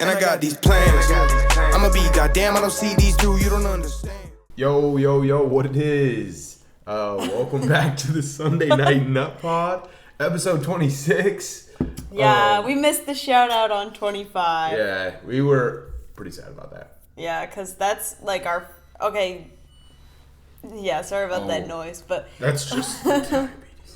And I got these plans. I'ma be goddamn, I don't see these through, you don't understand. Yo, what it is? Welcome back to the Sunday Night Nut Pod, episode 26. Yeah, we missed the shout out on 25. Yeah, we were pretty sad about that. Yeah, because that's like our... Okay. Yeah, sorry about that noise, but... That's just diabetes.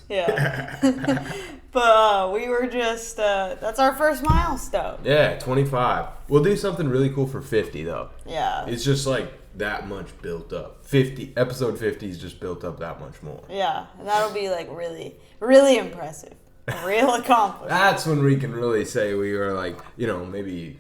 Yeah. But we were just... that's our first milestone. Yeah, 25. We'll do something really cool for 50, though. Yeah. It's just like that much built up. Episode 50 is just built up that much more. Yeah, and that'll be like really, really impressive. A real accomplishment. That's when we can really say we are like, maybe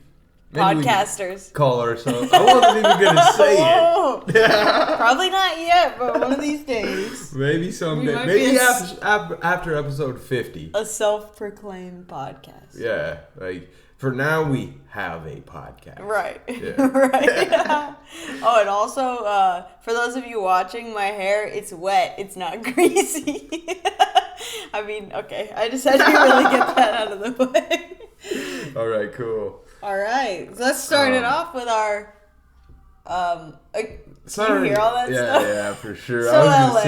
podcasters. Call ourselves. I wasn't even going to say it. Probably not yet, but one of these days. Maybe someday. Maybe after episode 50. A self-proclaimed podcast. Yeah, like for now we have a podcast. Right. Yeah. Right. Oh, and also, for those of you watching, my hair, it's wet. It's not greasy. I mean, okay. I just had to really get that out of the way. All right, cool. All right. So let's start it off with our... Sorry. You hear all that stuff? Yeah, for sure. So I was LA.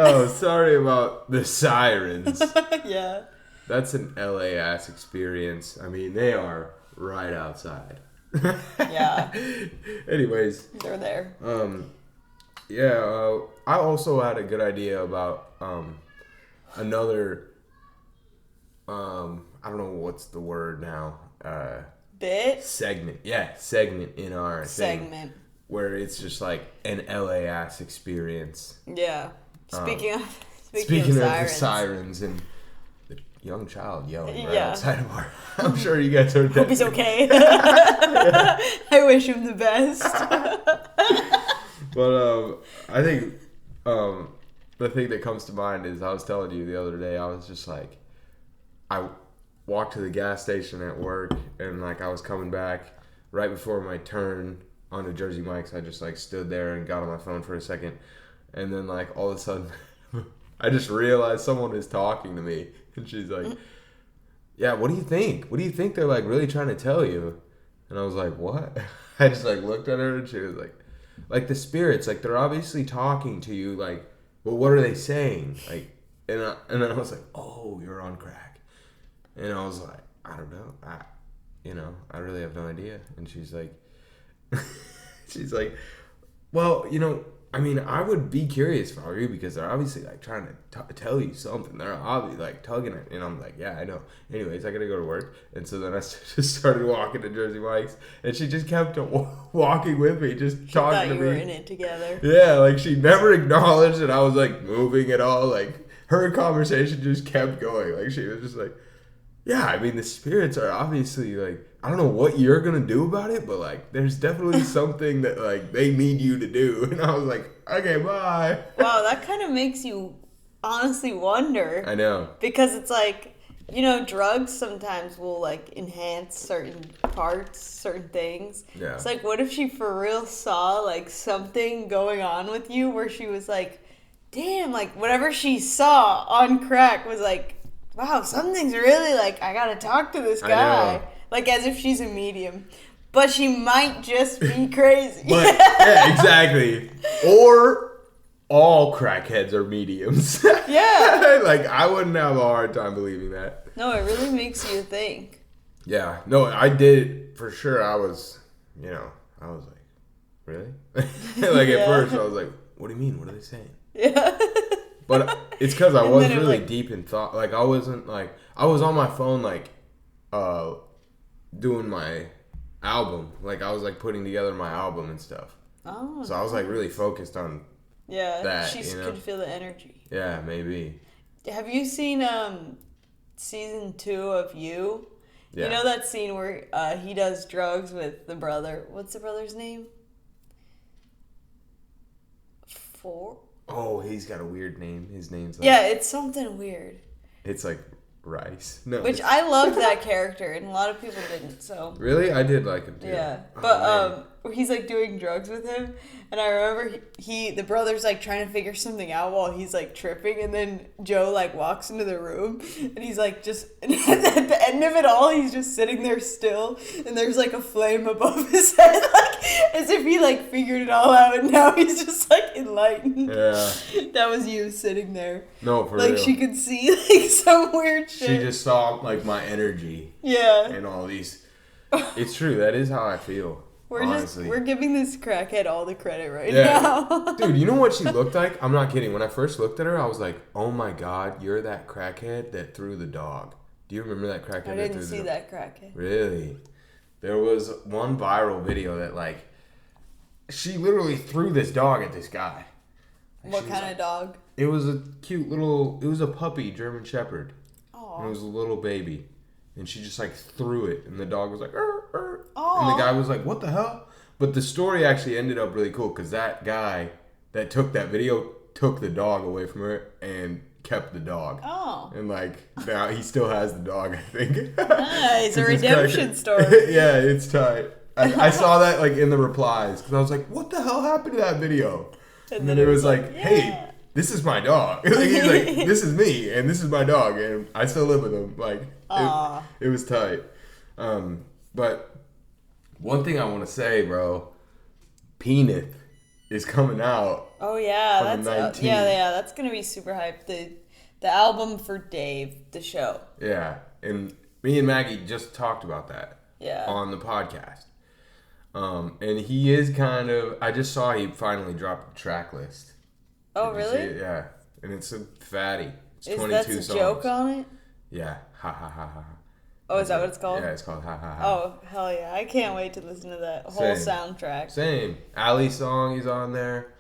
gonna say, sorry about the sirens. Yeah. That's an LA ass experience. I mean, they are right outside. Yeah. Anyways. They're there. I also had a good idea about another I don't know what's the word now. Bit? Segment. Yeah, segment in our segment. Thing, where it's just like an LA ass experience. Yeah. Speaking of the sirens and the young child yelling right outside of our... I'm sure you guys heard that. Hope he's okay. I wish him the best. But I think the thing that comes to mind is I was telling you the other day, I was just like, I walked to the gas station at work and like I was coming back right before my turn onto Jersey Mike's. I just like stood there and got on my phone for a second, and then like all of a sudden I just realized someone is talking to me, and she's like, yeah, what do you think? What do you think they're like really trying to tell you? And I was like, what? I just like looked at her and she was like the spirits, like they're obviously talking to you, like, but what are they saying? Like, and I was like, oh, you're on crack. And I was like, I don't know. I really have no idea. And she's like, well, I mean, I would be curious for you because they're obviously like trying to tell you something. They're obviously like tugging it. And I'm like, yeah, I know. Anyways, I got to go to work. And so then I just started walking to Jersey Mike's, and she just kept walking with me, just talking to me. You were in it together. Yeah, like she never acknowledged that I was like moving at all. Like her conversation just kept going. Like she was just like, yeah, I mean, the spirits are obviously, like, I don't know what you're going to do about it, but, like, there's definitely something that, like, they need you to do. And I was like, okay, bye. Wow, that kind of makes you honestly wonder. I know. Because it's like, drugs sometimes will, like, enhance certain parts, certain things. Yeah. It's like, what if she for real saw, like, something going on with you where she was like, damn, like, whatever she saw on crack was like, wow, something's really like, I gotta talk to this guy. Like, as if she's a medium. But she might just be crazy. But, yeah, exactly. Or all crackheads are mediums. Yeah. Like, I wouldn't have a hard time believing that. No, it really makes you think. Yeah. No, I did, for sure. I was like, really? Like, at first, I was like, what do you mean? What are they saying? Yeah. But it's because I was really like, deep in thought. Like, I wasn't, like, I was on my phone, like, doing my album. Like, I was, like, putting together my album and stuff. Oh. So I was, like, really focused on that, she could feel the energy. Yeah, maybe. Have you seen season 2 of You? Yeah. You know that scene where he does drugs with the brother? What's the brother's name? Oh, he's got a weird name. His name's like... Yeah, it's something weird. It's like Rice. No. Which I loved that character, and a lot of people didn't, so... Really? I did like him, too. Yeah. But, he's, like, doing drugs with him, and I remember the brother's, like, trying to figure something out while he's, like, tripping, and then Joe, like, walks into the room, and he's, like, just... And end of it all, he's just sitting there still, and there's like a flame above his head, like as if he like figured it all out, and now he's just like enlightened. Yeah. That was you sitting there. No, for like real. she could see like some weird shit. She just saw like my energy. Yeah. And all these. It's true. That is how I feel. Honestly. We're giving this crackhead all the credit right Yeah. now. Dude, you know what she looked like? I'm not kidding. When I first looked at her, I was like, oh my God, you're that crackhead that threw the dog. Do you remember that crackhead I that didn't threw see the dog? that crackhead. Really? There was one viral video that like, she literally threw this dog at this guy. And What she was kind like- of dog? It was a cute little, it was a puppy German Shepherd. And it Oh. was a little baby. And she just like threw it. And the dog was like, "Arr." Aw. And the guy was like, what the hell? But the story actually ended up really cool because that guy that took that video took the dog away from her and kept the dog. Oh. And like now he still has the dog, I think. Nice, a 'Cause it's redemption kinda- story. Yeah, it's tight. I saw that like in the replies because I was like, what the hell happened to that video? And then it was like, yeah. hey, this is my dog. Like, he's like, this is me and this is my dog and I still live with him. Like Aw. it was tight. But one thing I want to say, bro, Peanut is coming out. Oh yeah, On the that's 19th. yeah, that's gonna be super hype. The album for Dave, the show. Yeah, and me and Maggie just talked about that Yeah. on the podcast. And he is kind of. I just saw he finally dropped the track list. Oh Did you see really? it? Yeah, and it's a fatty. It's Is 22 that a songs. joke on it? Yeah, ha ha ha ha. Oh, is that what it's called? Yeah, it's called ha ha ha. Oh hell yeah! I can't wait to listen to that whole Same. soundtrack. Same. Ali song is on there.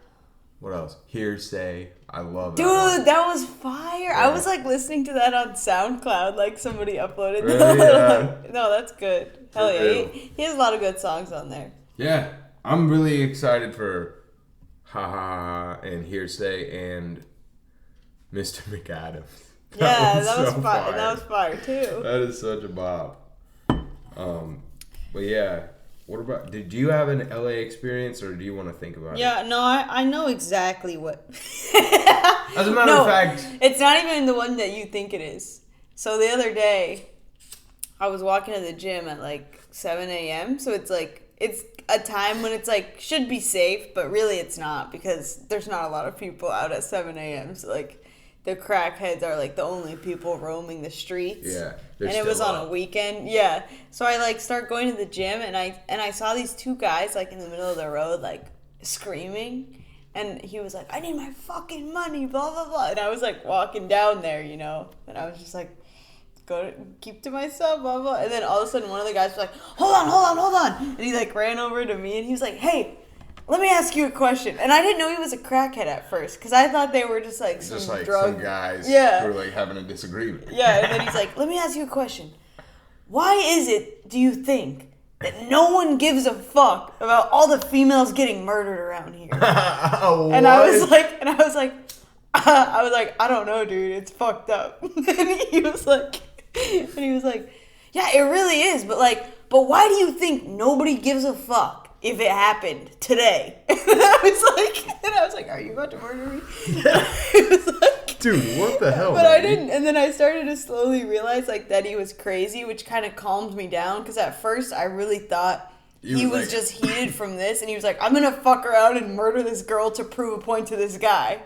What else? Hearsay. I love that. Dude, one. that was fire! I Yeah. was like listening to that on SoundCloud, like somebody uploaded Really? that. Yeah. No, that's good. Hell For yeah, real. he has a lot of good songs on there. Yeah, I'm really excited for Ha Ha Ha and Hearsay and Mr. McAdams. Yeah, that was so fire. That was fire too. That is such a bop. But yeah, what about? Did you have an LA experience, or do you want to think about it? Yeah, no, I know exactly what. As a matter of fact, it's not even the one that you think it is. So the other day, I was walking to the gym at like 7 a.m. So it's like, it's a time when it's like, should be safe, but really it's not because there's not a lot of people out at 7 a.m. So like, the crackheads are like the only people roaming the streets. Yeah, And they're it was still on a up. weekend. Yeah. So I like start going to the gym and I saw these two guys like in the middle of the road like screaming. And he was like, I need my fucking money, blah, blah, blah. And I was like walking down there, you know. And I was just like, keep to myself, blah, blah. And then all of a sudden one of the guys was like, hold on. And he like ran over to me and he was like, hey, let me ask you a question. And I didn't know he was a crackhead at first because I thought they were just like some just like drug. some guys Yeah. who are like having a disagreement. Yeah, and then he's like, let me ask you a question. Why is it, do you think, that no one gives a fuck about all the females getting murdered around here? And I was like, I don't know, dude. It's fucked up. And he was like, yeah, it really is. But why do you think nobody gives a fuck if it happened today? And I was like, are you about to murder me? I was like, dude, what the hell? but I man? didn't. And then I started to slowly realize like that he was crazy, which kind of calmed me down. Because at first I really thought he was like- just heated from this, and he was like, I'm gonna fuck around and murder this girl to prove a point to this guy.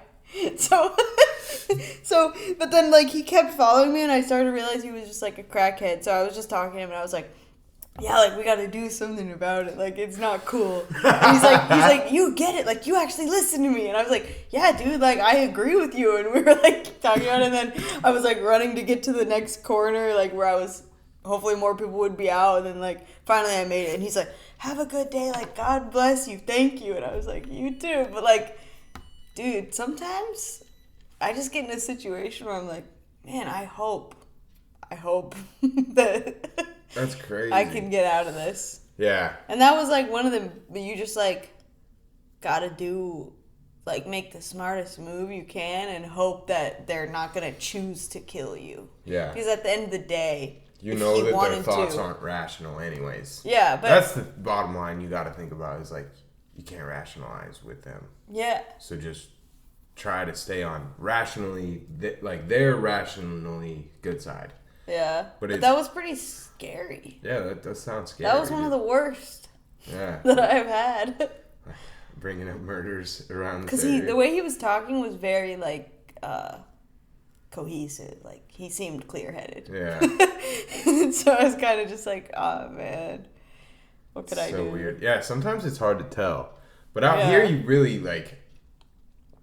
So, but then like he kept following me, and I started to realize he was just like a crackhead. So I was just talking to him, and I was like, yeah, like we got to do something about it. Like it's not cool. And he's like, you get it. Like you actually listen to me. And I was like, yeah, dude. Like I agree with you. And we were like talking about it. And then I was like running to get to the next corner, like where I was. Hopefully more people would be out. And then like finally I made it. And he's like, have a good day. Like God bless you. Thank you. And I was like, you too. But like, dude, sometimes I just get in a situation where I'm like, man, I hope that. That's crazy. I can get out of this. Yeah. And that was like one of them, you just like gotta do, like make the smartest move you can and hope that they're not gonna choose to kill you. Yeah. Because at the end of the day, You if know he that their wanted thoughts to- aren't rational anyways. Yeah, but That's the bottom line you got to think about is like you can't rationalize with them. yeah, So just try to stay on rationally, like their rationally good side. Yeah. But that was pretty scary. Yeah, that does sound scary. That was one of the worst that I've had. Bringing up murders around Because the the way he was talking was very, like, cohesive. Like, he seemed clear-headed. Yeah. So I was kind of just like, oh, man. What could I do? So weird. Yeah, sometimes it's hard to tell. But out here, you really, like,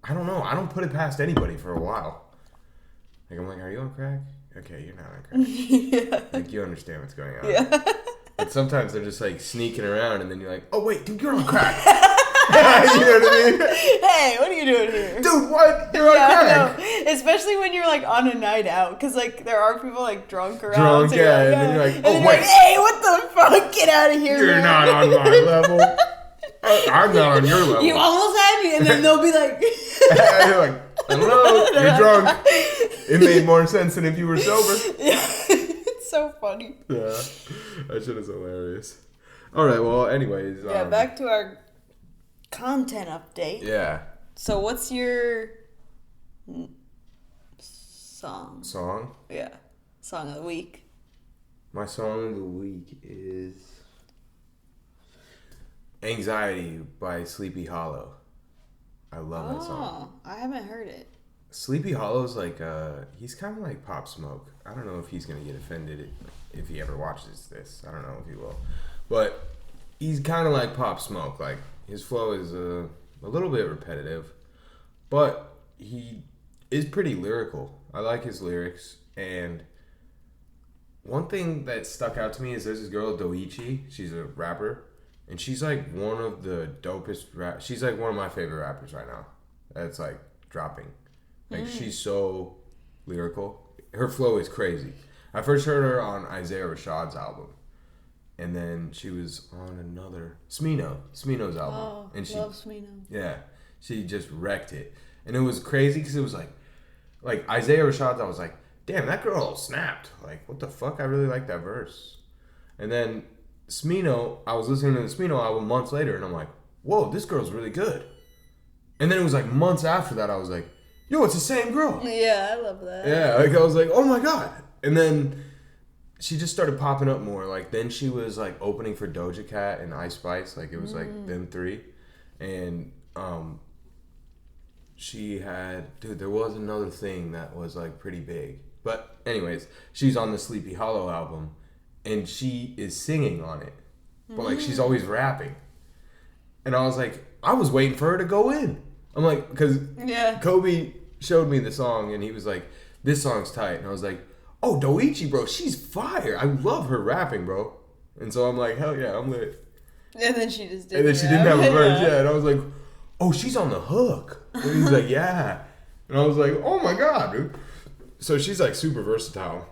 I don't know. I don't put it past anybody for a while. Like, I'm like, are you on crack? Okay, you're not on crack. Yeah. Like, you understand what's going on. Yeah. But sometimes they're just, like, sneaking around, and then you're like, oh, wait, dude, you're on crack. You know what I mean? Hey, what are you doing here? Dude, what? You're on crack. No. Especially when you're, like, on a night out. Because, like, there are people, like, drunk around. Drunk, so yeah. like, And then you're like, and oh, then wait. you're like, hey, what the fuck? Get out of here, You're man. not on my level. I'm not on your level. You almost had me. And then they'll be like... You're like, hello, you're drunk. It made more sense than if you were sober. Yeah. It's so funny. Yeah. That shit is hilarious. All right, well, anyways. Yeah, back to our content update. Yeah. So what's your song? Song? Yeah. Song of the week. My song of the week is Anxiety by Sleepy Hollow. I love that song. I haven't heard it. Sleepy Hollow's like, he's kind of like Pop Smoke. I don't know if he's going to get offended if he ever watches this. I don't know if he will. But he's kind of like Pop Smoke. Like, his flow is a little bit repetitive. But he is pretty lyrical. I like his lyrics. And one thing that stuck out to me is there's this girl, Doichi. She's a rapper. And she's like one of the dopest she's like one of my favorite rappers right now. That's like dropping. Like she's so lyrical. Her flow is crazy. I first heard her on Isaiah Rashad's album. And then she was on another Smino's album. Oh, and she love Smino. Yeah. She just wrecked it. And it was crazy because it was like Isaiah Rashad's, I was like, damn, that girl snapped. Like, what the fuck? I really like that verse. And then Smino, I was listening to the Smino album months later, and I'm like, whoa, this girl's really good. And then it was like months after that, I was like, yo, it's the same girl. Yeah, I love that. Yeah, like I was like, oh my God. And then she just started popping up more. Like then she was like opening for Doja Cat and Ice Spice. Like it was like them three. And she had, dude, there was another thing that was like pretty big. But anyways, she's on the Sleepy Hollow album. And she is singing on it. But, like, she's always rapping. And I was like, I was waiting for her to go in. I'm like, because Kobe showed me the song, and he was like, this song's tight. And I was like, oh, Doichi, bro, she's fire. I love her rapping, bro. And so I'm like, hell yeah, I'm lit. And then she just didn't. And then she didn't have a verse, yeah. And I was like, oh, she's on the hook. And he's like, yeah. And I was like, oh, my God, dude. So she's, like, super versatile.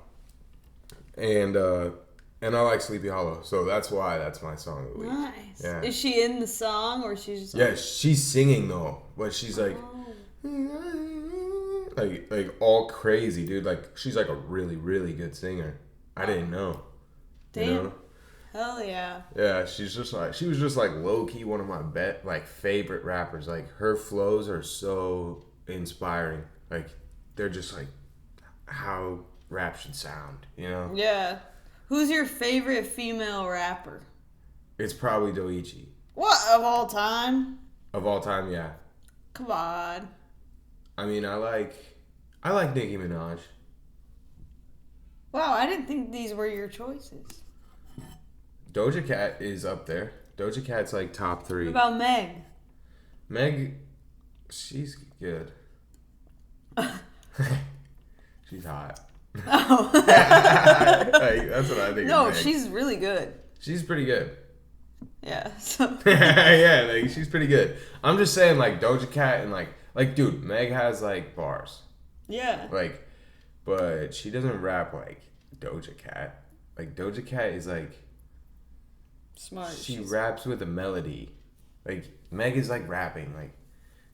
And I like Sleepy Hollow, so that's why that's my song of the week. Nice. Yeah. Is she in the song or she's just Yeah, she's singing though, but she's like all crazy, dude. Like she's like a really, really good singer. I didn't know. Damn. You know? Hell yeah. Yeah, she was just like low key one of my favorite rappers. Like her flows are so inspiring. Like they're just like how rap should sound, you know? Yeah. Who's your favorite female rapper? It's probably Doichi. What, of all time? Of all time, yeah. Come on. I mean, I like Nicki Minaj. Wow, I didn't think these were your choices. Doja Cat is up there. Doja Cat's like top 3. What about Meg? Meg, she's good. She's hot. Oh. Like, that's what I think. No, of Meg. she's really good. She's pretty good. Yeah. So. Yeah, like she's pretty good. I'm just saying, like Doja Cat and like dude, Meg has like bars. Yeah. Like, but she doesn't rap like Doja Cat. Like Doja Cat is like Smart. She raps with a melody. Like Meg is like rapping. Like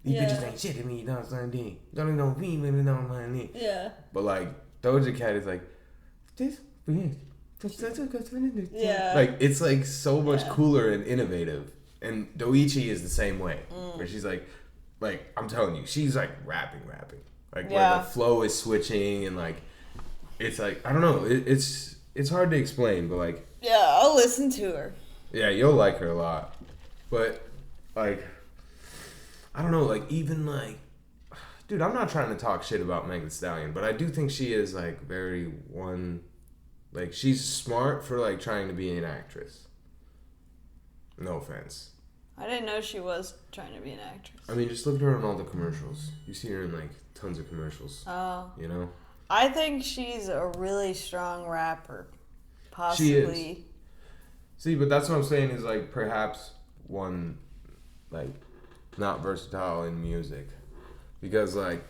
these bitches ain't shit to me. Don't know me, don't know money. Yeah. But like Doja Cat is like this. Yeah. Like it's like so much cooler and innovative. And Doichi is the same way. Where she's like I'm telling you, she's like rapping. Like where the flow is switching and like it's like, I don't know. It's hard to explain, but like, Yeah, I'll listen to her. yeah, you'll like her a lot. But like, I don't know. Like even like, dude, I'm not trying to talk shit about Megan Thee Stallion, but I do think she is like very one. Like she's smart for like trying to be an actress. No offense. I didn't know she was trying to be an actress. I mean, just look at her in all the commercials. You see her in like tons of commercials. Oh. You know? I think she's a really strong rapper. Possibly. She is. See, but that's what I'm saying is like perhaps one, like, not versatile in music. Because like,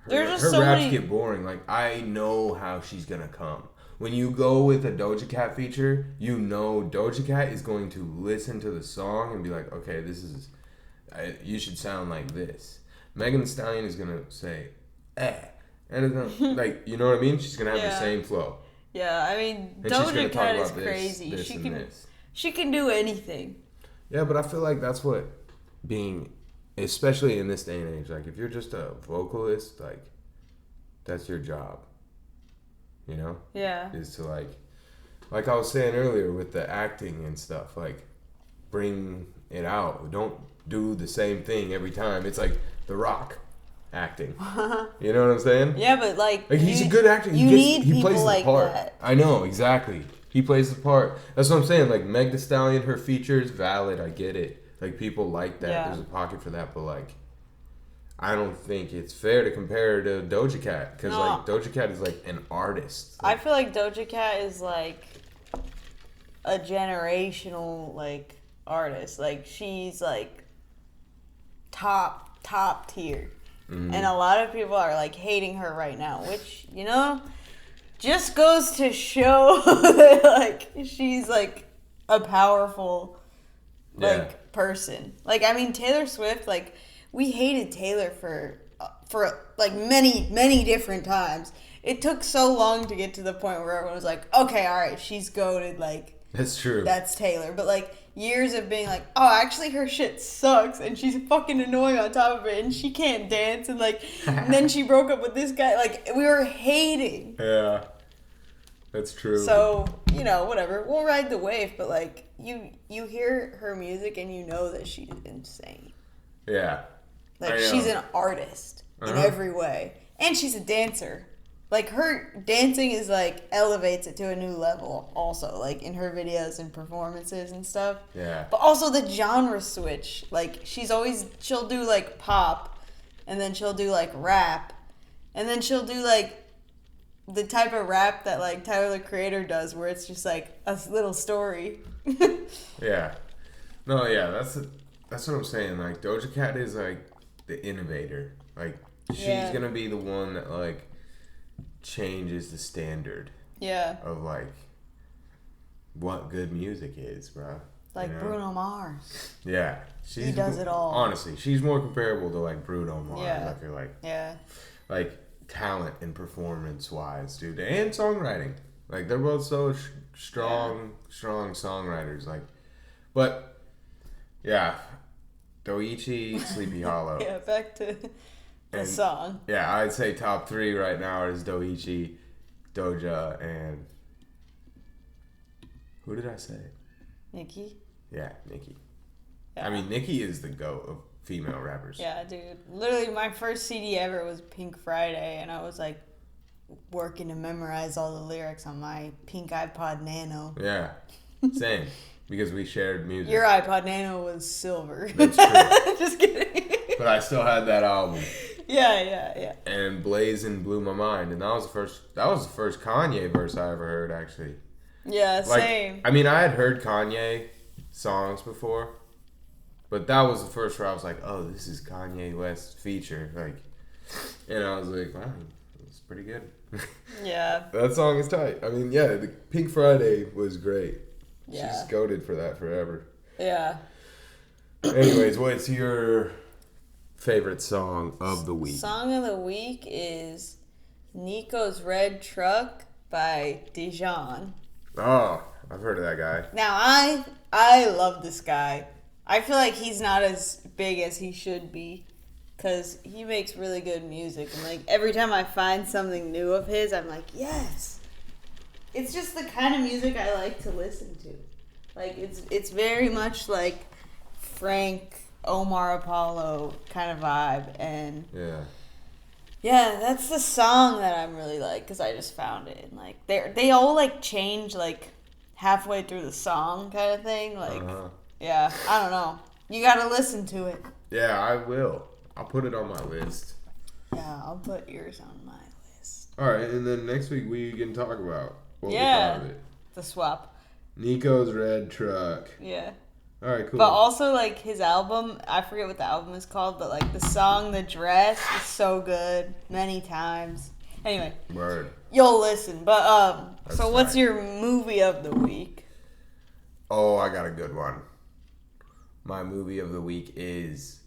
There's her just so raps many... get boring. Like, I know how she's gonna come. When you go with a Doja Cat feature, you know Doja Cat is going to listen to the song and be like, okay, this is, you should sound like this. Megan Thee Stallion is going to say, eh. And it's gonna, like, you know what I mean? She's going to have the same flow. Yeah, I mean, And she's Doja gonna Cat talk is about crazy. this and this. She can do anything. Yeah, but I feel like that's what being, especially in this day and age, like, if you're just a vocalist, like, that's your job. You know? Yeah. Is to like I was saying earlier with the acting and stuff, like bring it out. Don't do the same thing every time. It's like The Rock acting. You know what I'm saying? Yeah, but like he's a good actor. Need he people plays like the part. that. I know, exactly. He plays the part. That's what I'm saying. Like Meg Thee Stallion, her features valid. I get it. Like people like that. Yeah. There's a pocket for that, but like I don't think it's fair to compare her to Doja Cat because like Doja Cat is like an artist. I feel like Doja Cat is like a generational like artist. Like she's like top tier, and a lot of people are like hating her right now, which you know just goes to show that like she's like a powerful like person. Like I mean Taylor Swift like. We hated Taylor for like many different times. It took so long to get to the point where everyone was like, okay, all right, she's goated. Like that's true. That's Taylor. But like years of being like, oh, actually her shit sucks and she's fucking annoying on top of it and she can't dance and like and then she broke up with this guy. Like we were hating. Yeah, that's true. So you know whatever, we'll ride the wave. But like you hear her music and you know that she's insane. Yeah. Like, she's an artist in every way. And she's a dancer. Like, her dancing is, like, elevates it to a new level also. Like, in her videos and performances and stuff. Yeah. But also the genre switch. Like, she'll do, like, pop. And then she'll do, like, rap. And then she'll do, like, the type of rap that, like, Tyler, the Creator does. Where it's just, like, a little story. Yeah. No, yeah, that's what I'm saying. Like, Doja Cat is, like, the innovator. Like she's gonna be the one that like changes the standard of like what good music is, bro. Like Bruno Mars. Yeah, he does it all. Honestly, she's more comparable to like Bruno Mars. I feel like like talent and performance wise, dude, and songwriting. Like they're both so strong songwriters. Like, but yeah. Doichi, Sleepy Hollow. Yeah, back to the song. Yeah, I'd say top 3 right now is Doichi, Doja, and who did I say? Nicki. Yeah, Nicki. Yeah. I mean, Nicki is the GOAT of female rappers. Yeah, dude. Literally, my first CD ever was Pink Friday, and I was like working to memorize all the lyrics on my pink iPod Nano. Yeah, same. Because we shared music. Your iPod Nano was silver. That's true. Just kidding. But I still had that album. Yeah. And Blazing blew my mind, and that was the first Kanye verse I ever heard, actually. Yeah, like, same. I mean, I had heard Kanye songs before, but that was the first where I was like, oh, this is Kanye West feature. Like, and I was like, wow, it's pretty good. Yeah. That song is tight. I mean, yeah, the Pink Friday was great. Yeah. She's goated for that forever. Yeah. Anyways, what's your favorite song of the week? Song of the week is Nico's Red Truck by Dijon. Oh, I've heard of that guy. Now, I love this guy. I feel like he's not as big as he should be. because he makes really good music. And, like, every time I find something new of his, I'm like, yes. It's just the kind of music I like to listen to. Like, it's very much like Frank, Omar Apollo kind of vibe. And yeah, that's the song that I'm really like, because I just found it. And, like, they all, like, change, like, halfway through the song kind of thing. Like, yeah, I don't know. You gotta listen to it. Yeah, I will. I'll put it on my list. Yeah, I'll put yours on my list. All right, and then next week we can talk about what we Yeah, thought of it. the swap. Nico's Red Truck. Yeah. All right, cool. But also, like, his album, I forget what the album is called, but, like, the song The Dress is so good many times. Anyway. Word. You'll listen. But, That's so what's fine. your movie of the week? Oh, I got a good one. My movie of the week is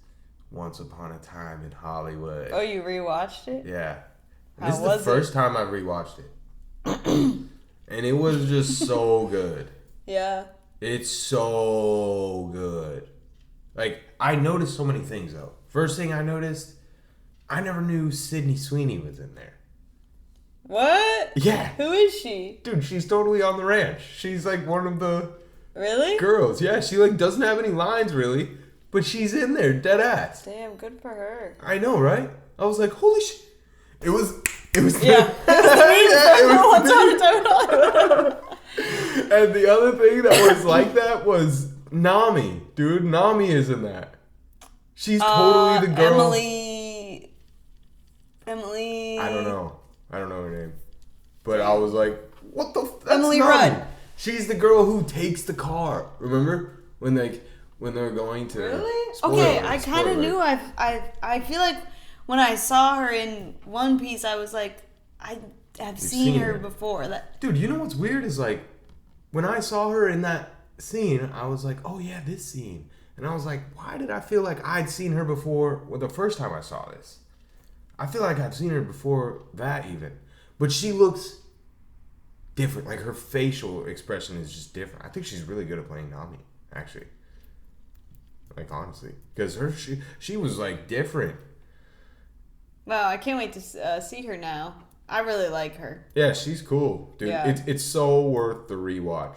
Once Upon a Time in Hollywood. Oh, you rewatched it? Yeah. How This is the was first time I've rewatched it. And it was just so good. Yeah. It's so good. Like, I noticed so many things, though. First thing I noticed, I never knew Sydney Sweeney was in there. What? Yeah. Who is she? Dude, she's totally on the ranch. She's, like, one of the Really? girls. Yeah, she, like, doesn't have any lines, really. But she's in there, dead ass. Damn, good for her. I know, right? I was like, holy shit. It was Yeah. It was the meme. And the other thing that was like that was Nami. Dude, Nami is in that. She's totally the girl. Emily. I don't know her name. But I was like, what the that's Emily Nami. Rudd. She's the girl who takes the car. Remember? When they're going to Really? Spoiler Okay, alert, I kind of spoiler knew. alert. I feel like when I saw her in One Piece, I was like, I have seen her before. Dude, you know what's weird is like when I saw her in that scene, I was like, oh yeah, this scene. And I was like, why did I feel like I'd seen her before the first time I saw this? I feel like I've seen her before that even. But she looks different. Like her facial expression is just different. I think she's really good at playing Nami, actually. Like honestly. Because she was like different. Wow, I can't wait to see her now. I really like her. Yeah, she's cool, dude. Yeah. It's so worth the rewatch.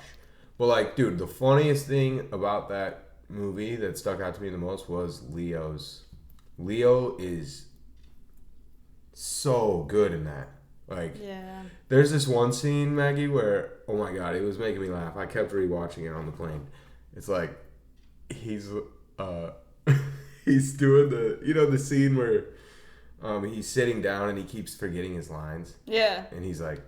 But like, dude, the funniest thing about that movie that stuck out to me the most was Leo's. Leo is so good in that. Like, Yeah. there's this one scene, Maggie, where oh my god, it was making me laugh. I kept rewatching it on the plane. It's like he's he's doing the scene where he's sitting down and he keeps forgetting his lines. Yeah. And he's like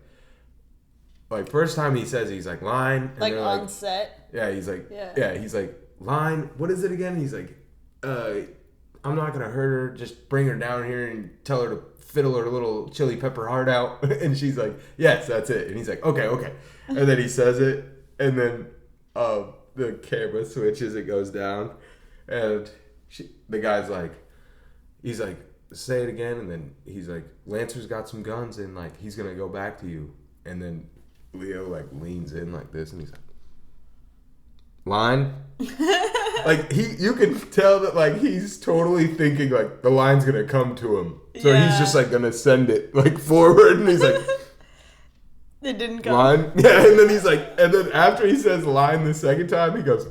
first time he says he's like line. And Like they're on set. Yeah, he's like, Yeah. he's like line. What is it again? He's like, I'm not gonna hurt her. Just bring her down here and tell her to fiddle her little chili pepper heart out. And she's like, yes, that's it. And he's like, okay. And then he says it, and then the camera switches. It goes down, and the guy's like, he's like, say it again, and then he's like, Lancer's got some guns and like he's gonna go back to you. And then Leo like leans in like this and he's like, line. Like you can tell that like he's totally thinking like the line's gonna come to him. So he's just like gonna send it like forward, and he's like, It didn't come. line. Yeah, and then he's like, and then after he says line the second time, he goes,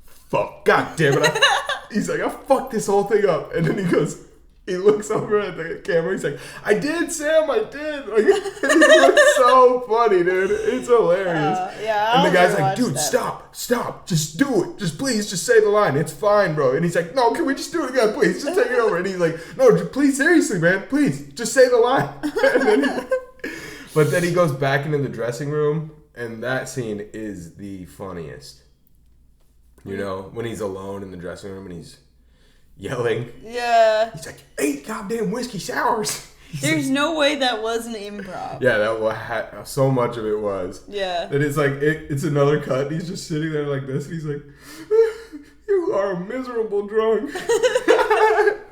fuck, god damn it. He's like, I fucked this whole thing up. And then he looks over at the camera. He's like, I did, Sam, I did. Like, he looks so funny, dude. It's hilarious. Yeah. And the guy's like, dude, stop. Just do it. Just say the line. It's fine, bro. And he's like, no, can we just do it again, please? Just take it over. And he's like, no, please, seriously, man. Please, just say the line. But then he goes back into the dressing room, and that scene is the funniest. You know, when he's alone in the dressing room and he's yelling. Yeah. He's like, 8 goddamn whiskey sours. There's no way that wasn't improv. Yeah, that so much of it was. Yeah. That it's like, it's another cut. And he's just sitting there like this. And he's like, you are a miserable drunk.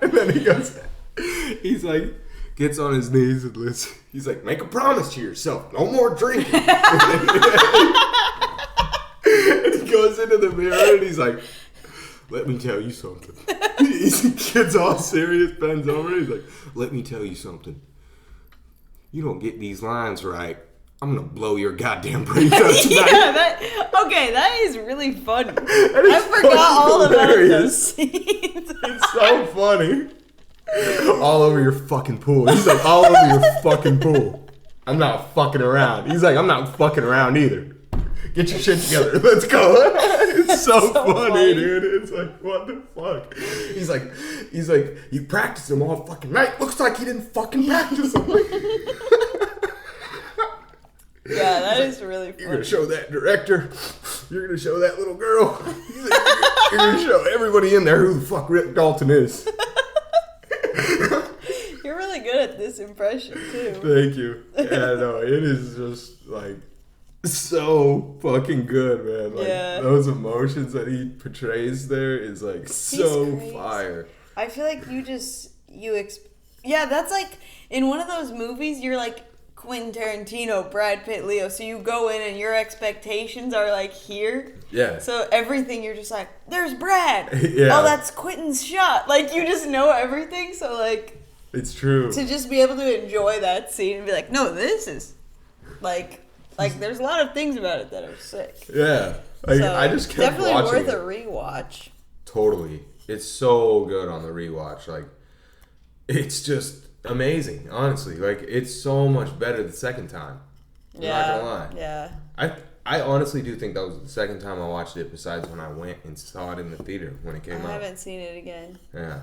And then he's like, gets on his knees and listens. He's like, make a promise to yourself. No more drinking. And he goes into the mirror and he's like, let me tell you something. He gets all serious, bends over. He's like, let me tell you something. You don't get these lines right, I'm going to blow your goddamn brains out tonight. That is really funny. I forgot all about those scenes. It's so funny. All over your fucking pool. He's like, all over your fucking pool. I'm not fucking around. He's like, I'm not fucking around either. Get your shit together. Let's go. It's so funny, dude. It's like, what the fuck? He's like, you practiced them all fucking night. Looks like you didn't fucking practice them. Yeah, that is really funny. You're going to show that director. You're going to show that little girl. He's like, you're going to show everybody in there who the fuck Rick Dalton is. You're really good at this impression, too. Thank you. Yeah, no, it is just, like, so fucking good, man. Like, those emotions that he portrays there is, like, so fire. I feel like that's like, in one of those movies, you're like, Quentin Tarantino, Brad Pitt, Leo. So you go in and your expectations are like here. Yeah. So everything you're just like, there's Brad. Yeah. Oh, that's Quentin's shot. Like you just know everything. So like, it's true. To just be able to enjoy that scene and be like, no, this is like there's a lot of things about it that are sick. Yeah. Like, so I just kept definitely watching worth a rewatch. Totally. It's so good on the rewatch. Like, it's just amazing, honestly. Like, it's so much better the second time. I'm not gonna lie. Yeah. I honestly do think that was the second time I watched it besides when I went and saw it in the theater when it came out. I haven't seen it again. Yeah.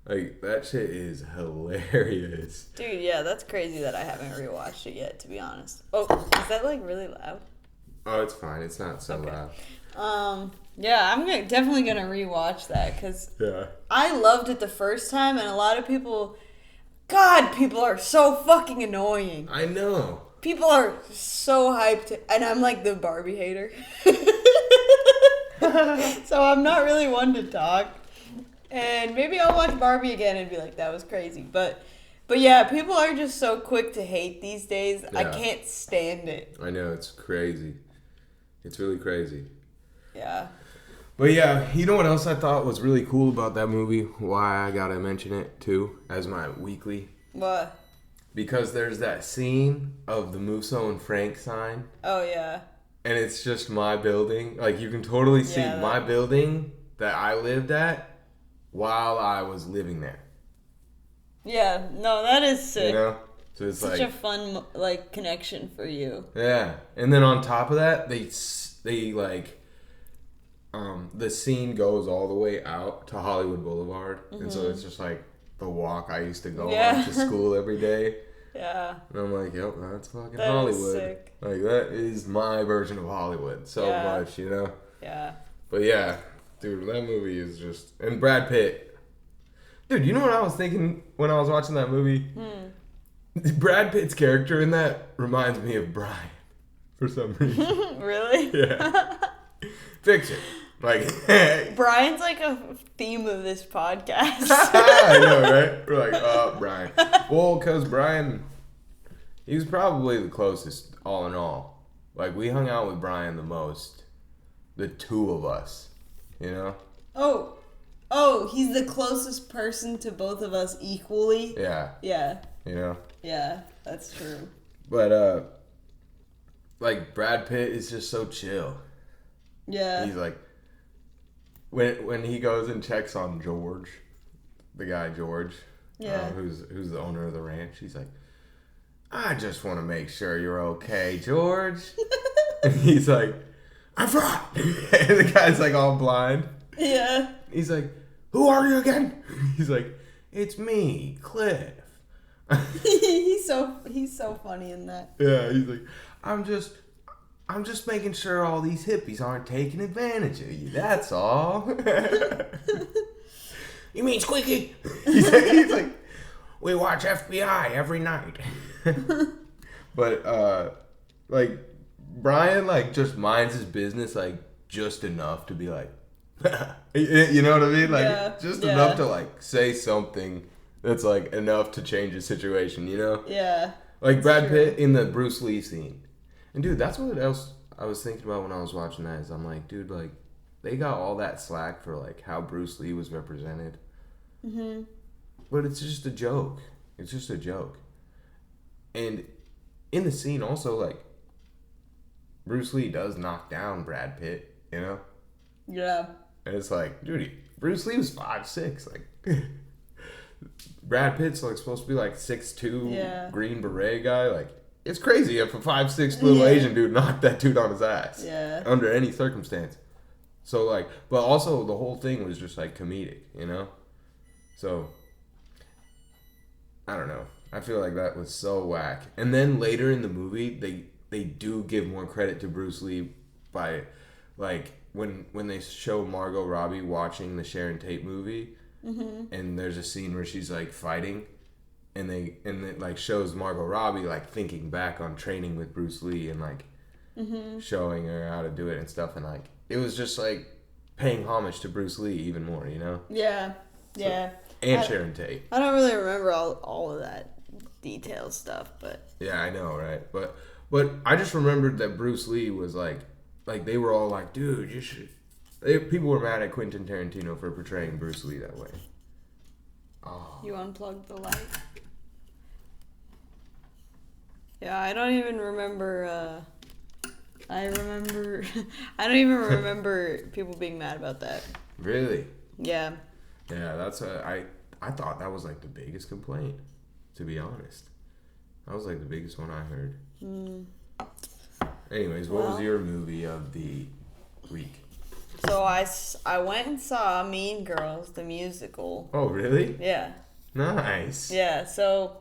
Like, that shit is hilarious. Dude, yeah, that's crazy that I haven't rewatched it yet, to be honest. Oh, is that, like, really loud? Oh, it's fine. It's not so loud. Yeah, I'm definitely going to rewatch that, because I loved it the first time, and a lot of people... God, people are so fucking annoying. I know. People are so hyped, and I'm, like, the Barbie hater. So I'm not really one to talk. And maybe I'll watch Barbie again and be like, that was crazy. But yeah, people are just so quick to hate these days. Yeah. I can't stand it. I know, it's crazy. It's really crazy. Yeah. But yeah, you know what else I thought was really cool about that movie? Why I gotta mention it too as my weekly? What? Because there's that scene of the Musso and Frank sign. Oh, yeah. And it's just my building. Like, you can totally see my building that I lived at while I was living there. Yeah, no, that is sick. You know? So it's such a fun, like, connection for you. Yeah. And then on top of that, they like, the scene goes all the way out to Hollywood Boulevard. Mm-hmm. And so it's just like the walk I used to go on to school every day. Yeah. And I'm like, yep, that's fucking Hollywood. Is sick. Like, that is my version of Hollywood so much, you know? Yeah. But yeah. Dude, that movie is just... And Brad Pitt. Dude, you know what I was thinking when I was watching that movie? Brad Pitt's character in that reminds me of Brian. For some reason. Really? Yeah. Fiction. Like... Brian's like a theme of this podcast. I know, right? We're like, Brian. Well, because Brian... He was probably the closest, all in all. Like, we hung out with Brian the most. The two of us. You know? Oh, he's the closest person to both of us equally? Yeah. Yeah. You know? Yeah, that's true. But, like, Brad Pitt is just so chill. Yeah. He's like, when he goes and checks on George, the guy George, who's the owner of the ranch, he's like, I just want to make sure you're okay, George. And he's like, I'm fine. And the guy's like all blind. Yeah. He's like, who are you again? He's like, it's me, Cliff. he's so funny in that. Yeah, he's like, I'm just making sure all these hippies aren't taking advantage of you. That's all. You mean Squeaky? He's like, we watch FBI every night. But like, Brian, like, just minds his business, like, just enough to be like, you know what I mean? Like, just enough to, like, say something that's, like, enough to change a situation, you know? Yeah. Like, Brad Pitt in the Bruce Lee scene. And, dude, that's what else I was thinking about when I was watching that, is I'm like, dude, like, they got all that slack for like how Bruce Lee was represented. Mm-hmm. But it's just a joke. It's just a joke. And in the scene also, like, Bruce Lee does knock down Brad Pitt, you know? Yeah. And it's like, dude, Bruce Lee was 5'6". Like, Brad Pitt's like supposed to be like 6'2", Green Beret guy. Like, it's crazy if a 5'6" little Asian dude knocked that dude on his ass. Yeah. Under any circumstance. So, like, but also the whole thing was just like comedic, you know? So, I don't know. I feel like that was so whack. And then later in the movie, they do give more credit to Bruce Lee by, like, when they show Margot Robbie watching the Sharon Tate movie, and there's a scene where she's like fighting, and it like shows Margot Robbie like thinking back on training with Bruce Lee and like showing her how to do it and stuff, and like it was just like paying homage to Bruce Lee even more, you know? Yeah. Yeah. And Sharon Tate. I don't really remember all of that detailed stuff, but yeah, I know, right? But I just remembered that Bruce Lee was like they were all like, dude, you should. People were mad at Quentin Tarantino for portraying Bruce Lee that way. Oh. You unplugged the light. Yeah, I don't even remember. I don't even remember people being mad about that. Really? Yeah. Yeah, that's I thought that was like the biggest complaint, to be honest. That was like the biggest one I heard. Anyways, what was your movie of the week? So I went and saw Mean Girls, the musical. Oh, really? Yeah. Nice. Yeah, so,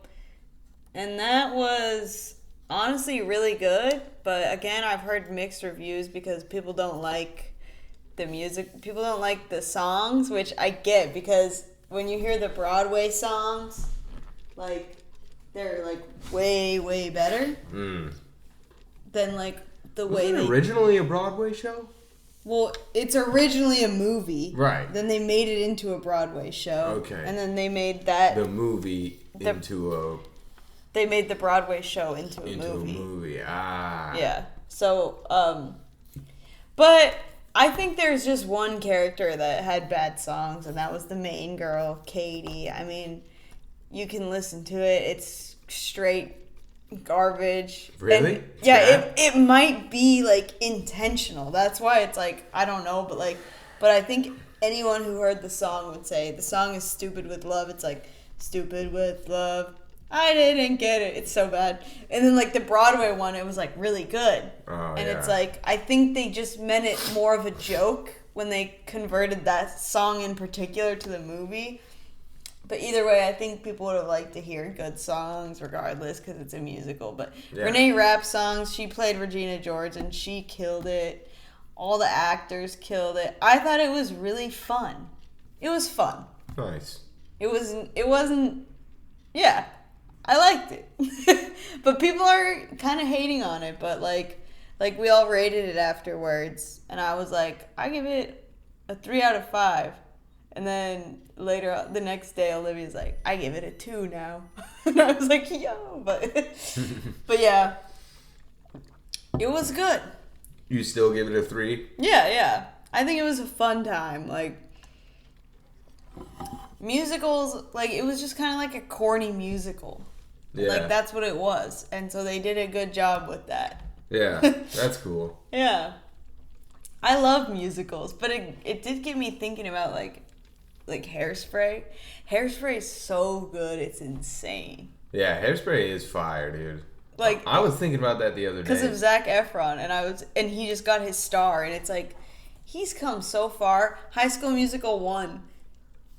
and that was honestly really good, but again, I've heard mixed reviews because people don't like the music, people don't like the songs, which I get because when you hear the Broadway songs, like, they're like way, way better than like the way Was it originally a Broadway show? Well, it's originally a movie. Right. Then they made it into a Broadway show. Okay. And then they made that... The movie into a... They made the Broadway show into a movie. Into a movie. Ah. Yeah. So, but I think there's just one character that had bad songs, and that was the main girl, Katie. I mean, you can listen to it. It's straight garbage. Really? And, yeah, it might be like intentional. That's why it's like, I don't know, but I think anyone who heard the song would say the song is Stupid with Love. It's like, stupid with love. I didn't get it. It's so bad. And then like the Broadway one, it was like really good. Oh, and yeah. it's like, I think they just meant it more of a joke when they converted that song in particular to the movie. But either way, I think people would have liked to hear good songs regardless because it's a musical. But yeah. Renee Rapp's songs, she played Regina George and she killed it. All the actors killed it. I thought it was really fun. It was fun. Nice. It wasn't, yeah, I liked it. But people are kind of hating on it. But like we all rated it afterwards. And I was like, I give it a 3 out of 5. And then later, the next day, Olivia's like, I give it a 2 now. And I was like, yo, but yeah, it was good. You still give it a 3? Yeah. I think it was a fun time. Like, musicals, like, it was just kind of like a corny musical. Yeah. Like, that's what it was. And so they did a good job with that. Yeah, that's cool. Yeah. I love musicals, but it did get me thinking about, like Hairspray. Hairspray is so good, it's insane. Yeah, Hairspray is fire, dude. Like, I was thinking about that the other day. Because of Zac Efron, and he just got his star, and it's like, he's come so far. High School Musical 1,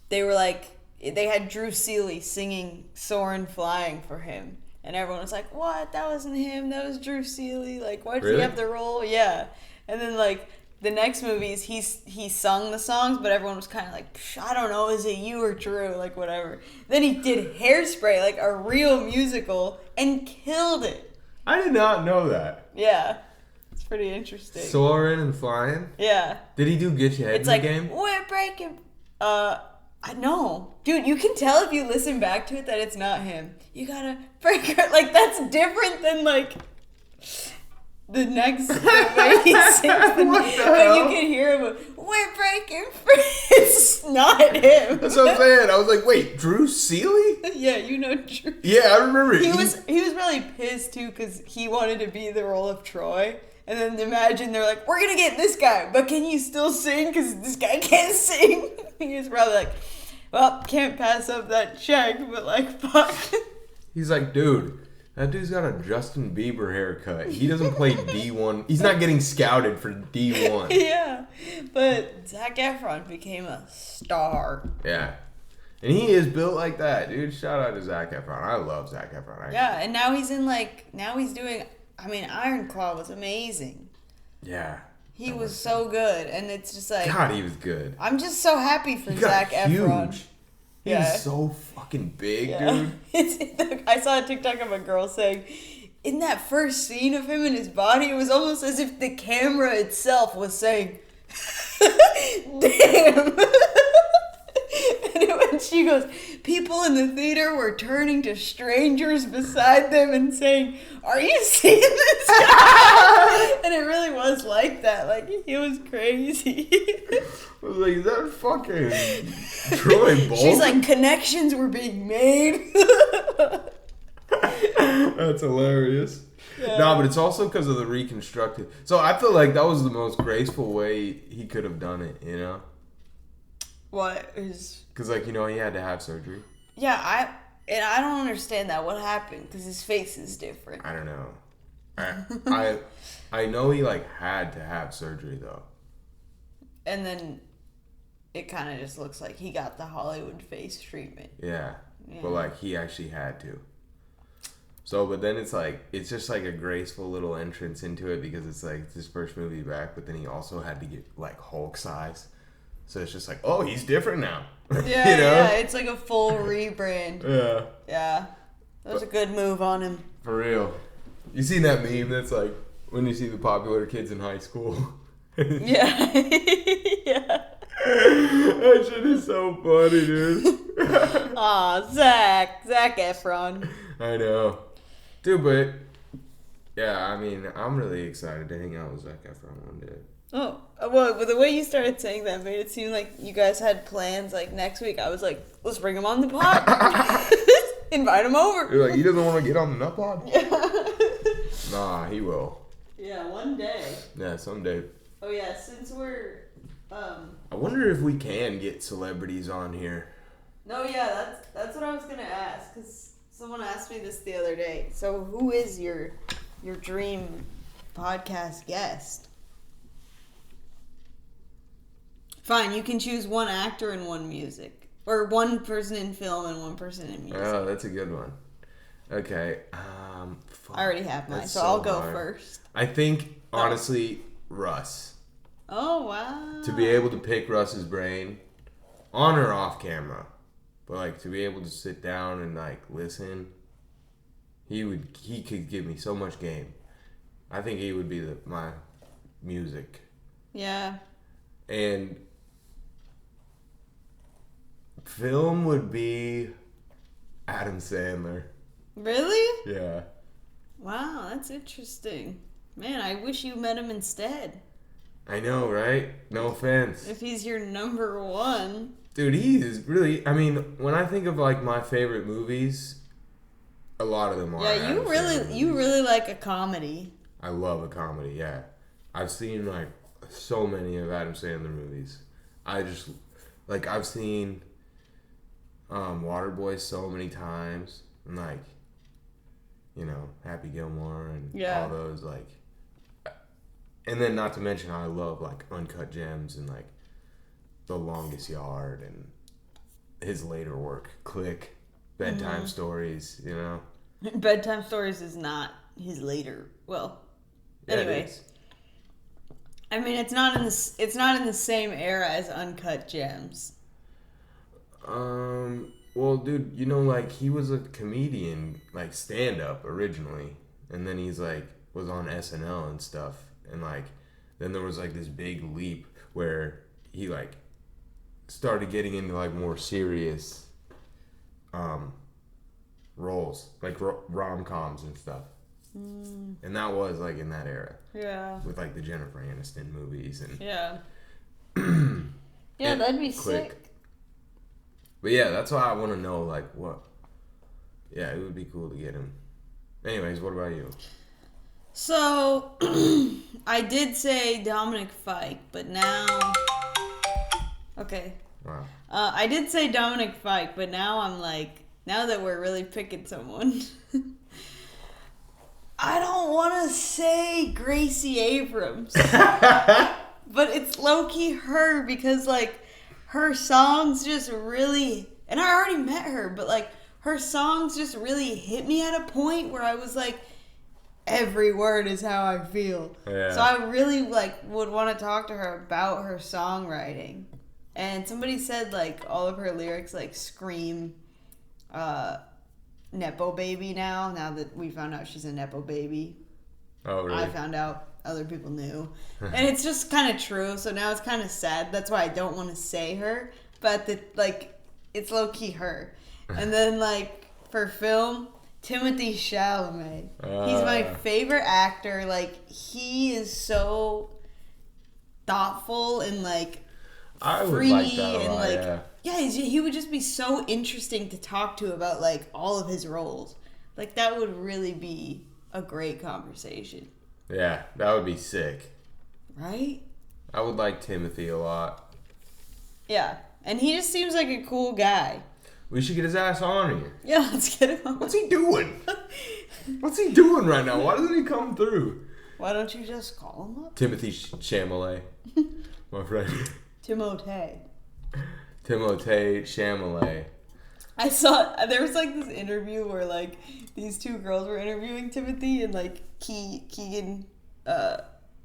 they were like, they had Drew Seeley singing Soarin' Flying for him. And everyone was like, what? That wasn't him. That was Drew Seeley. Like, why did he have the role? Yeah. And then, like, the next movies, he sung the songs, but everyone was kind of like, I don't know, is it you or Drew? Like, whatever. Then he did Hairspray, like a real musical, and killed it. I did not know that. Yeah. It's pretty interesting. Soaring and flying? Yeah. Did he do Get Your Head in the Game? It's like, we're breaking... I know. Dude, you can tell if you listen back to it that it's not him. You gotta break her. Like, that's different than, like... the way he sings but you can hear him, we're breaking free. It's not him. That's what I'm saying. I was like, wait, Drew Seeley? Yeah, you know Drew. Yeah, I remember. He was really pissed too because he wanted to be the role of Troy. And then imagine they're like, we're gonna get this guy, but can you still sing? Because this guy can't sing. He was probably like, well, can't pass up that check, but like, fuck. He's like, dude, that dude's got a Justin Bieber haircut. He doesn't play D1. He's not getting scouted for D1. Yeah, but Zac Efron became a star. Yeah. And he is built like that, dude. Shout out to Zac Efron. I love Zac Efron. Actually. Yeah, and now he's doing, Iron Claw was amazing. Yeah. He was so good, and it's just like... God, he was good. I'm just so happy for Zac Efron. Huge. He's so fucking big, dude. I saw a TikTok of a girl saying, in that first scene of him and his body, it was almost as if the camera itself was saying, damn. And she goes, people in the theater were turning to strangers beside them and saying, are you seeing this guy? And it really was like that. Like, it was crazy. I was like, is that fucking Troy Bolton? She's like, connections were being made. That's hilarious. Yeah. No, but it's also because of the reconstructed. So I feel like that was the most graceful way he could have done it, you know? What is... Because, like, you know, he had to have surgery. Yeah, I don't understand that. What happened? Because his face is different. I don't know. I know he, like, had to have surgery, though. And then it kind of just looks like he got the Hollywood face treatment. Yeah. But, like, he actually had to. So, but then it's like, it's just like a graceful little entrance into it because it's like his first movie back, but then he also had to get, like, Hulk size. So it's just like, oh, he's different now. Yeah, you know? Yeah, it's like a full rebrand. Yeah. Yeah. That was a good move on him. For real. You seen that meme that's like, when you see the popular kids in high school? Yeah. Yeah. That shit is so funny, dude. Aw, Zac Efron. I know. Dude, but, yeah, I mean, I'm really excited to hang out with Zac Efron one day. Oh, well, the way you started saying that made it seem like you guys had plans, like, next week. I was like, let's bring him on the pod. Invite him over. You're like, he doesn't want to get on the nut pod? Yeah. Nah, he will. Yeah, one day. Yeah, someday. Oh, yeah, since we're, I wonder if we can get celebrities on here. No, yeah, that's what I was going to ask, because someone asked me this the other day. So, who is your dream podcast guest? Fine, you can choose one actor and one music. Or one person in film and one person in music. Oh, that's a good one. Okay. I already have mine, so I'll go first. I think, honestly, Russ. Oh, wow. To be able to pick Russ's brain, on or off camera. But, like, to be able to sit down and, like, listen, he could give me so much game. I think he would be my music. Yeah. And film would be Adam Sandler. Really? Yeah. Wow, that's interesting. Man, I wish you met him instead. I know, right? No offense. If he's your number one. Dude, he is really... I mean, when I think of, like, my favorite movies, a lot of them are Yeah, you really like a comedy. I love a comedy, yeah. I've seen, like, so many of Adam Sandler movies. I just... Like, I've seen Waterboy so many times. And, like, you know, Happy Gilmore and all those, like... And then not to mention I love, like, Uncut Gems and, like, The Longest Yard and his later work, Click, Bedtime Stories, you know? Bedtime Stories is not his later... Well, anyway. I mean, it's not in the same era as Uncut Gems. Well, dude, you know, like, he was a comedian, like, stand-up originally. And then he's, like, was on SNL and stuff. And, like, then there was, like, this big leap where he, like, started getting into, like, more serious roles. Like, rom-coms and stuff. And that was like in that era. Yeah. With like the Jennifer Aniston movies and Yeah. Yeah, that'd be sick. But yeah, that's why I want to know like what. Yeah, it would be cool to get him. Anyways, what about you? So, I did say Dominic Fike, but now... Okay. Wow. I did say Dominic Fike, but now I'm like... Now that we're really picking someone... I don't want to say Gracie Abrams. But it's low-key her, because, like, her songs just really... And I already met her, but, like, her songs just really hit me at a point where I was like... Every word is how I feel. Yeah. So I really like would want to talk to her about her songwriting. And somebody said like all of her lyrics like scream Nepo baby now that we found out she's a Nepo baby. Oh, really? I found out, other people knew. And it's just kind of true, so now it's kind of sad. That's why I don't want to say her, but it's low key her. And then like for film, Timothée Chalamet. He's my favorite actor. Like, he is so thoughtful and, like, I would free like that a and, lot, like, yeah. He would just be so interesting to talk to about, like, all of his roles. Like, that would really be a great conversation. Yeah, that would be sick. Right? I would like Timothy a lot. Yeah. And he just seems like a cool guy. We should get his ass on here. Yeah, let's get him on. What's he doing? What's he doing right now? Why doesn't he come through? Why don't you just call him up? Timothy Chalamet, my friend. Timothée Chalamet. I saw, there was like this interview where like these two girls were interviewing Timothy and like Keegan,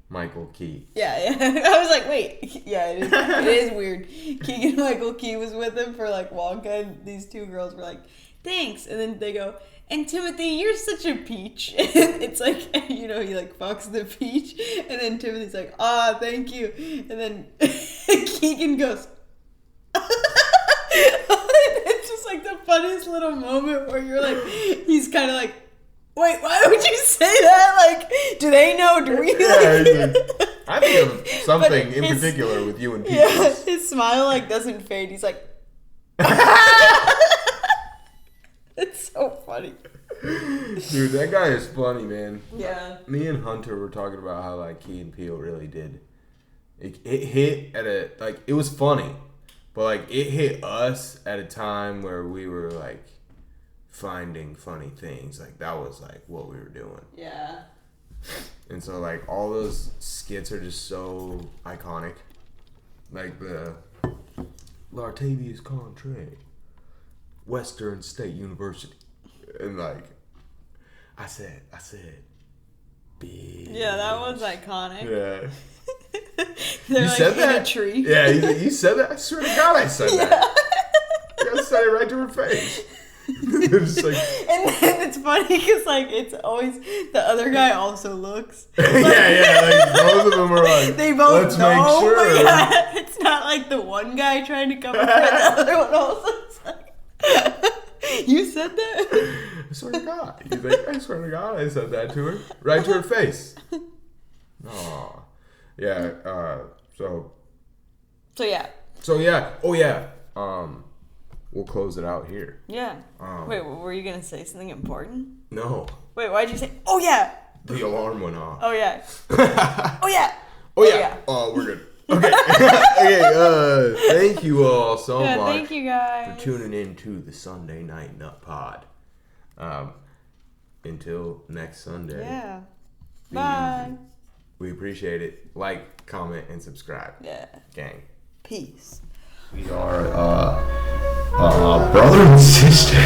Michael Key. Yeah. I was like, wait. Yeah, it is weird. Keegan Michael Key was with him for like Wonka, and these two girls were like, thanks. And then they go, and Timothy, you're such a peach. And it's like, you know, he like fucks the peach. And then Timothy's like, thank you. And then Keegan goes, it's just like the funniest little moment where you're like, he's kind of like, wait, why would you say that? Like, do they know? Do we? Yeah, I think of something in particular with you and Pete. Yeah, his smile like doesn't fade. He's like, it's so funny. Dude, that guy is funny, man. Yeah. Me and Hunter were talking about how like Key and Peele really did. It hit at a like it was funny, but like it hit us at a time where we were like finding funny things. Like that was like what we were doing. Yeah. And so like all those skits are just so iconic. Like the Lartavius Contrae, Western State University. And like I said bitch. Yeah, that was iconic. Yeah. They're You like said in that? a tree. Yeah, you said that? I swear to God I said that. I said it right to her face. Just like, And then it's funny because like it's always the other guy also looks. Like, like both of them are like, they both let's know, make sure. but yeah, it's not like the one guy trying to cover for the other one also. It's like, you said that? I swear to God. He's like, I swear to God I said that to her. Right to her face. Aw. Yeah, So yeah. Oh yeah. We'll close it out here. Yeah. Wait, were you gonna say something important? No. Wait, why'd you say? Oh yeah. The alarm went off. Oh yeah. Oh yeah. Oh yeah. Oh, we're good. Okay. Okay. Thank you all so much. Thank you guys for tuning in to the Sunday Night Nut Pod. Until next Sunday. Yeah. Bye. We appreciate it. Like, comment, and subscribe. Yeah. Gang. Peace. We are brother and sister.